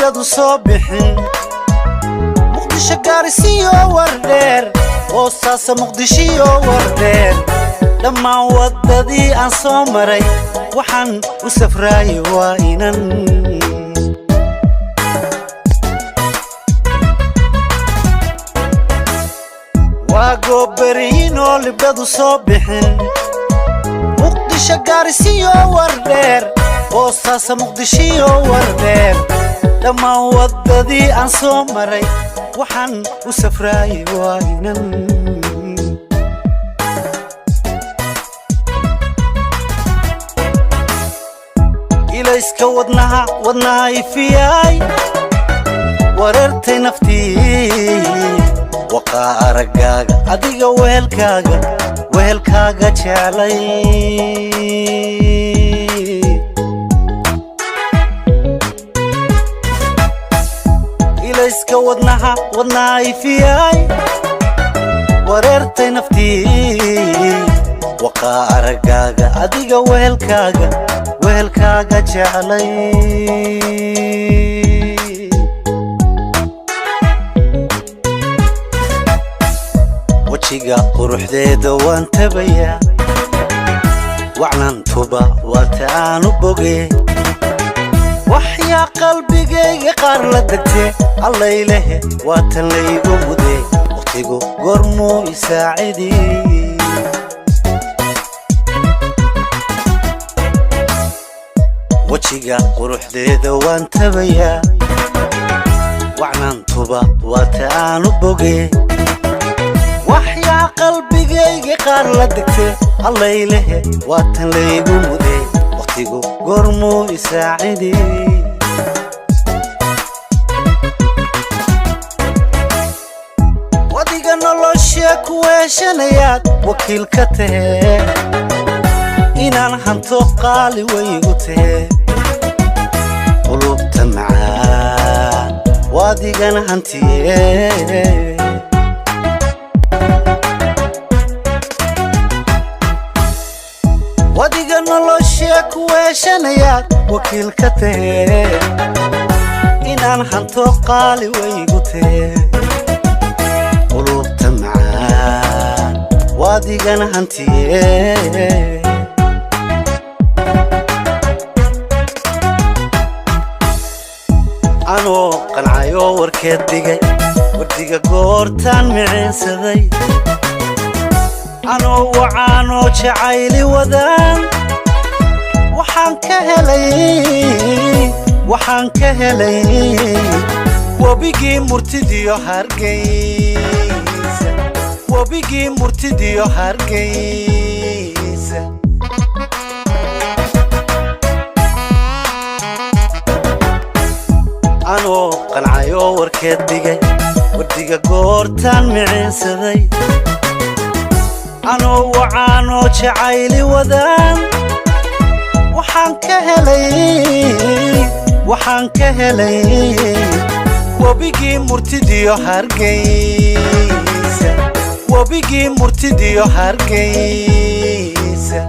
libadu soo bixin muqdisho gaarsiiyo wardheer hoostaasa muqdishiyo wardheer dhammaan wadadii aan soo maray waxaan u safraayay waa inan waa goobariino libadu soo bixin muqdisho gaarsiiyo wardheer hoostaasa muqdishiyo wardheer dhammaan wadadii aan soo maray waxaan u safraayay waa inan ilayska wadnaha ifiyay wareertay naftii waqaa aragaaga adiga wehelkaaga jeclay ilayska wadnaha ifiyay wareertay naftii waqaa aragaaga adiga wehelkaaga jeclay wajiga quruxdeeda waan tabayaa wacnantuba waata aanu boge waxyaa qalbigayga qaar la degtee allaylehe waatan laygu mudee waqtigu goormuu isaacidii wajiga quruxdeeda waan tabayaa wacnantuba waata aanu boge waxyaa qalbigayga qaar la degtee allaylehe waatan laygu mudee waqtigu goormuu isaacidii wadiga nolosha ku weeshanayaad wakiil ka tahee inaan hanto qaali waygu tahee qulubta macaan wadigana hantiyee wadiga nolosha ku weeshanayaad wakiil ka tahee inaan hanto qaali waygu tahee qulubta macaan wadigana hantiyee anoo qancayo warkeed dhigay wardiga goortaan miceensaday anoo wacaanoo jacayli wadaan waxaan ka helay wabigii murtidiyo hargeysa anoo qancayo warkeed dhigay wardiga goortaan miceensaday anoo wacaanoo jacayli wadaan waxaan ka helay wabigii murtidiyo hargeysa